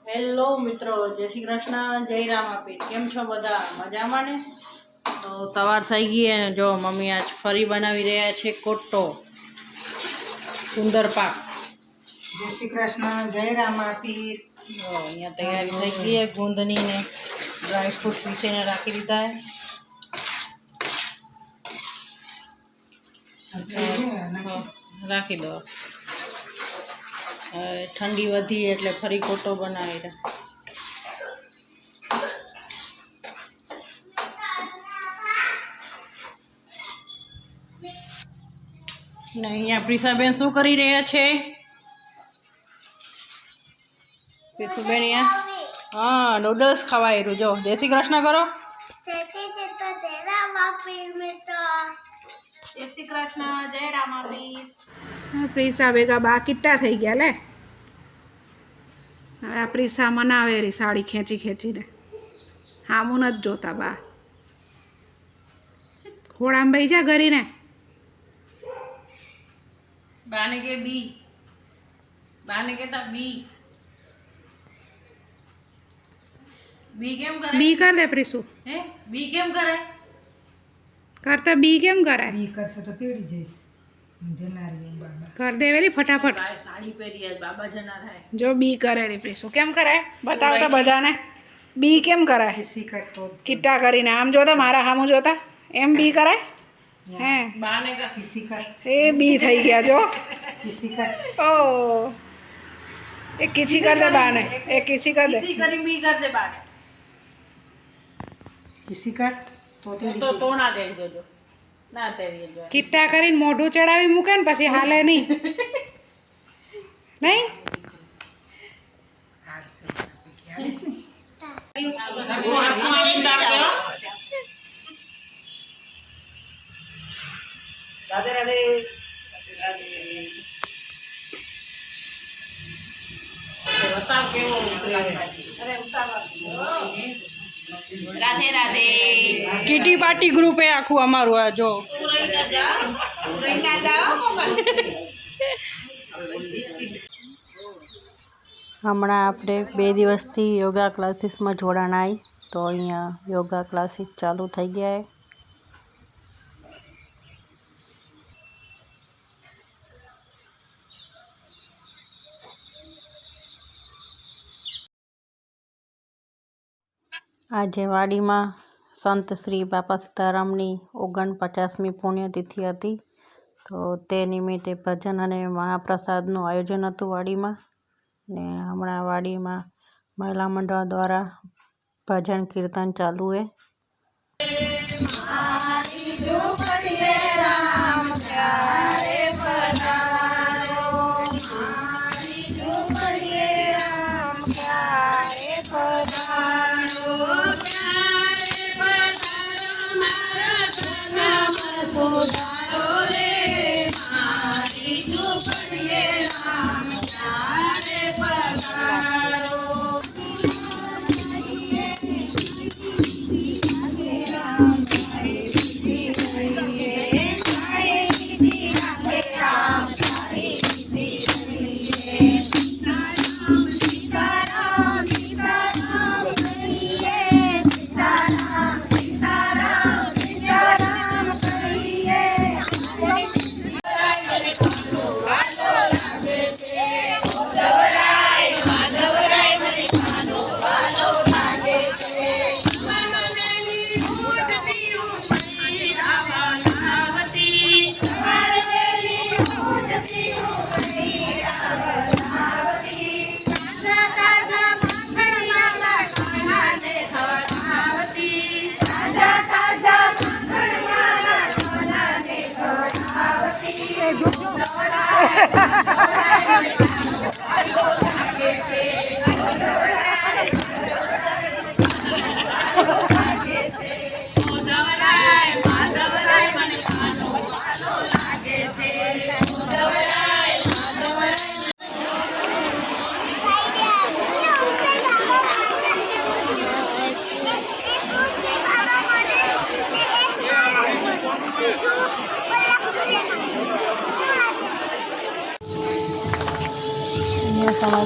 Hello મિત્રો, જય શ્રી કૃષ્ણ, જય રામાપીર। કેમ છો બધા? મજામાં ને? તો સવાર થઈ ગઈ અને જો મમ્મી આજ ફરી બનાવી રહ્યા છે કોટો ગુંદર પાક। જય શ્રી કૃષ્ણ, જય રામાપીર। અહીંયા તૈયારી થઈ ગઈ है ગુંદની ને ડ્રાય ફ્રૂટ પીસીને રાખી દીધા है। રાખી દો। ठंडी वधी એટલે ફરી કોટો બનાવી દે। ને અહીંયા પ્રિસાબેન શું કરી રહ્યા છે? પ્રિસુબેન हाँ नूडल्स खवायरू। जो जय श्री कृष्ण करो। जय श्री कृष्ण, जय रामापीर। પ્રીસા ભેગા બા કિટ્ટા થઈ ગયા લે। હવે આ પ્રીસા મનાવે રી સાડી ખેંચી ખેંચીને હામું નથી જોતા બા। ખોળામાં બેહી જા ગરીને। बाने के बी बाने के ता बी बी केम करे? બી કર દે પ્રીસુ। हे बी केम करे? કરતા બી કેમ કરાય? બી કરશે તો તેડી જઈશ જનારી બાબા કર દે વેલી ફટાફટ। भाई साड़ी पहरी है बाबा जना है। જો બી કરે રી પ્રીસુ કેમ કરાય બતાવો તો બધાને। બી કેમ કરાય? ખીસી કરતો કિટ્ટા કરીને આમ જોતા મારા હામું જોતા એમ બી કરાય હે? बाने का ખીસી કર એ બી થઈ ગયા જો। ખીસી કર ओ एक किसी कर दे बाने एक किसी कर दे। किसी करी बी कर दे बाने ખીસી કર તો તેડી तो तो ना दे जो ना तेरी जो કિટ્ટા કરીને મોઢું ચડાવી મૂકે ને પછી હાલે નહીં નહીં। હાલીશ ને राधे राधे बताओ केवो अरे Radhe Radhe kitty party group है आखू अमारू आ जो હમણાં આપણે 2 દિવસથી યોગા ક્લાસીસમાં જોડાણાઈ તો અહીંયા યોગા ક્લાસીસ ચાલુ થઈ ગયા है। આજે વાડીમાં સંત શ્રી બાપા સીतारामની 49મી પુણ્યતિથિ હતી તો તે નિમિત્તે ભજન અને મહાપ્રસાદનું આયોજન હતું વાડીમાં ને હમણાં વાડીમાં મહિલા મંડળ દ્વારા ભજન કીર્તન ચાલુ है।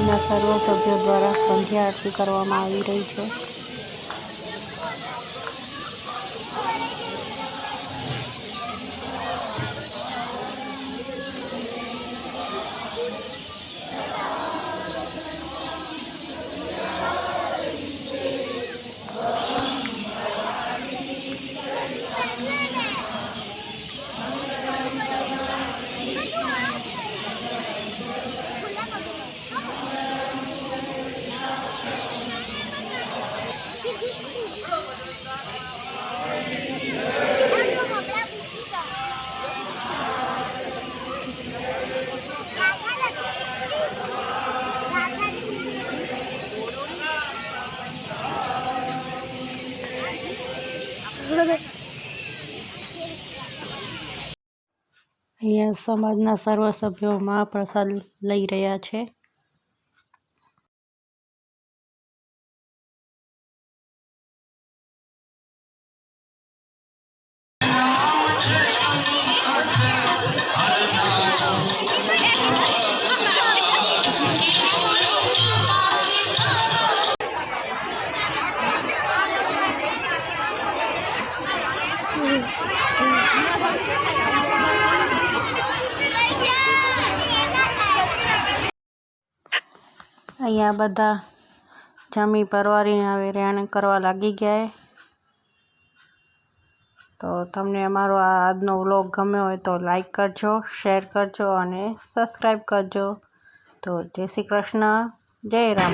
સમાજના સર્વ સભ્યો દ્વારા સંધ્યા આરતી કરવામાં આવી રહી છે. અહીંયા સમાજના સર્વ સભ્યો મહાપ્રસાદ લઈ રહ્યા છે. અહીંયા બધા જમી પરવારીને હવે રેણ કરવા લાગી ગયા. તો તમને અમારો આ આજનો વ્લોગ ગમ્યો હોય તો લાઈક કરજો, શેર કરજો અને સબસ્ક્રાઈબ કરજો. તો જય શ્રી કૃષ્ણ, જય રામ.